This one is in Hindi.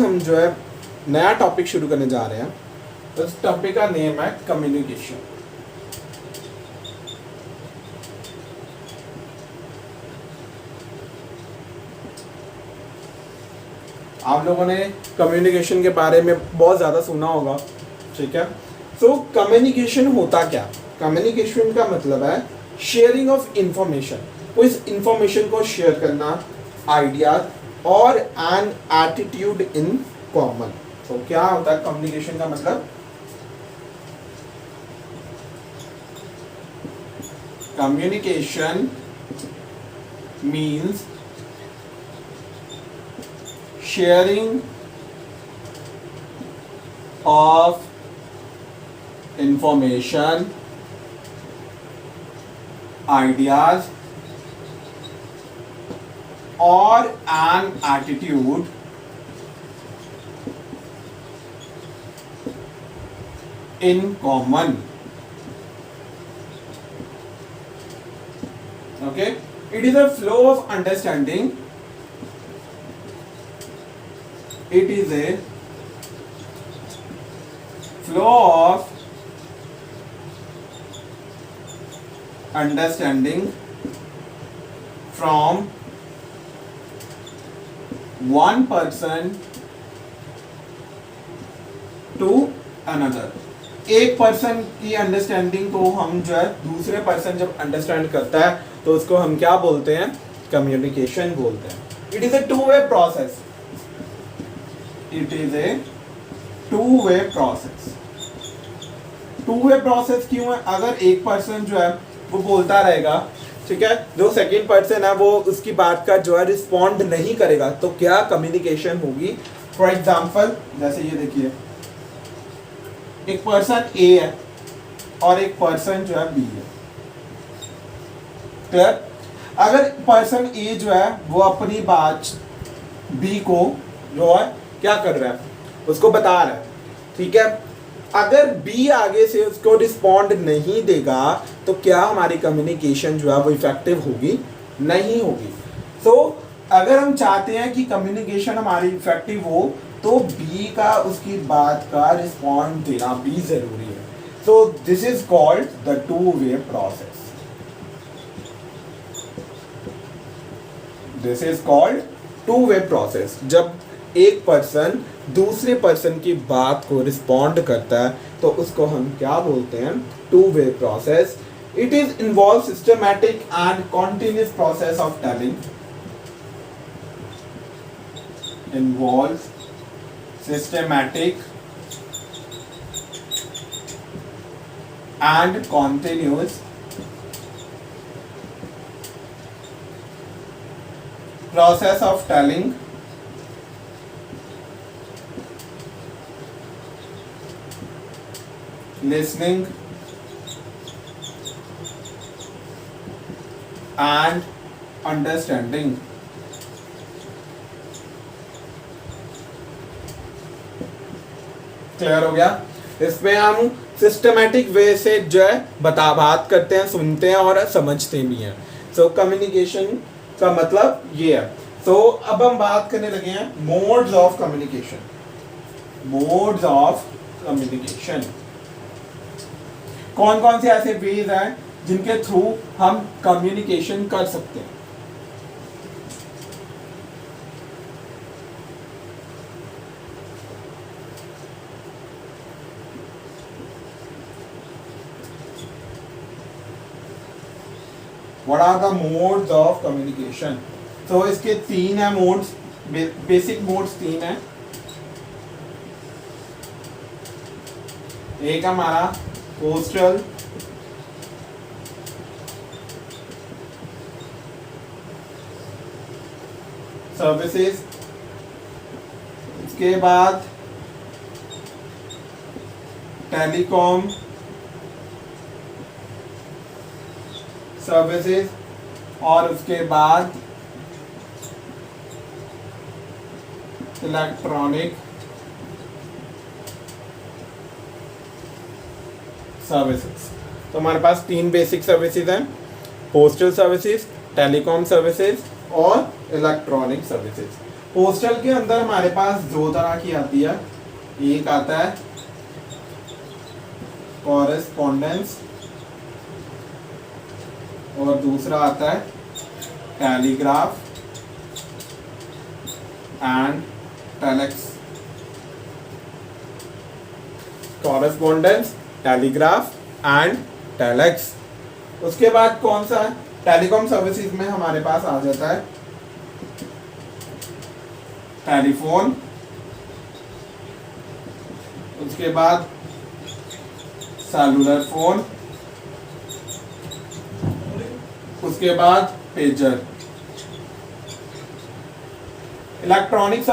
हम जो है नया टॉपिक शुरू करने जा रहे हैं। उस टॉपिक का नेम है कम्युनिकेशन। आप लोगों ने कम्युनिकेशन के बारे में बहुत ज़्यादा सुना होगा, ठीक है। तो कम्युनिकेशन होता क्या? कम्युनिकेशन का मतलब है शेयरिंग ऑफ इंफॉर्मेशन, तो इस इंफॉर्मेशन को शेयर करना, आइडियाज और एन एटीट्यूड इन कॉमन। तो क्या होता है कम्युनिकेशन का मतलब? Communication means sharing of information, ideas or an attitude in common. Okay, it is a flow of understanding. It is a flow of understanding from one person to another. एक पर्सन की अंडरस्टैंडिंग को हम जो है दूसरे पर्सन जब अंडरस्टैंड करता है तो उसको हम क्या बोलते हैं? कम्युनिकेशन बोलते हैं। It is a two way process. It is a two-way process. Two-way process क्यों है? अगर एक पर्सन जो है वो बोलता रहेगा, ठीक है, जो सेकंड पर्सन है वो उसकी बात का जो है रिस्पॉन्ड नहीं करेगा, तो क्या कम्युनिकेशन होगी? फॉर एग्जाम्पल जैसे ये देखिए, एक पर्सन ए है और एक पर्सन जो है बी है। क्लियर? अगर पर्सन ए जो है वो अपनी बात बी को जो है क्या कर रहा है, उसको बता रहा है, ठीक है। अगर बी आगे से उसको रिस्पॉन्ड नहीं देगा तो क्या हमारी कम्युनिकेशन जो है वो इफेक्टिव होगी? नहीं होगी। तो अगर हम चाहते हैं कि कम्युनिकेशन हमारी इफेक्टिव हो तो बी का उसकी बात का रिस्पॉन्ड देना भी जरूरी है। So this is called the two way process. This is called two way process. जब एक पर्सन दूसरे पर्सन की बात को रिस्पॉन्ड करता है तो उसको हम क्या बोलते हैं? Two way process. It is involve systematic and continuous process of telling. Involve systematic and continuous process of telling, listening and understanding. Clear हो गया? इसमें हम सिस्टमैटिक वे से जो है बात करते हैं, सुनते हैं और समझते भी हैं। सो कम्युनिकेशन का मतलब ये है। सो अब हम बात करने लगे हैं modes of communication. Modes of communication, कौन कौन से ऐसे वेज हैं जिनके थ्रू हम कम्युनिकेशन कर सकते हैं? What are the modes of communication? तो इसके तीन है मोड्स, बेसिक मोड्स तीन है। एक हमारा पोस्टल, सर्विसेज, उसके बाद टेलीकॉम सर्विसेज और उसके बाद इलेक्ट्रॉनिक सर्विसेज। तो हमारे पास तीन बेसिक सर्विसेज हैं, पोस्टल सर्विसेज, टेलीकॉम सर्विसेज और इलेक्ट्रॉनिक सर्विसेज। पोस्टल के अंदर हमारे पास दो तरह की आती है, एक आता है कॉरेस्पॉन्डेंस और दूसरा आता है telegraph and telex. Correspondence, telegraph and telex. उसके बाद कौन सा है? टेलीकॉम सर्विसेज में हमारे पास आ जाता है टेलीफोन, उसके बाद सेलुलर फोन, उसके बाद पेजर। इलेक्ट्रॉनिक्स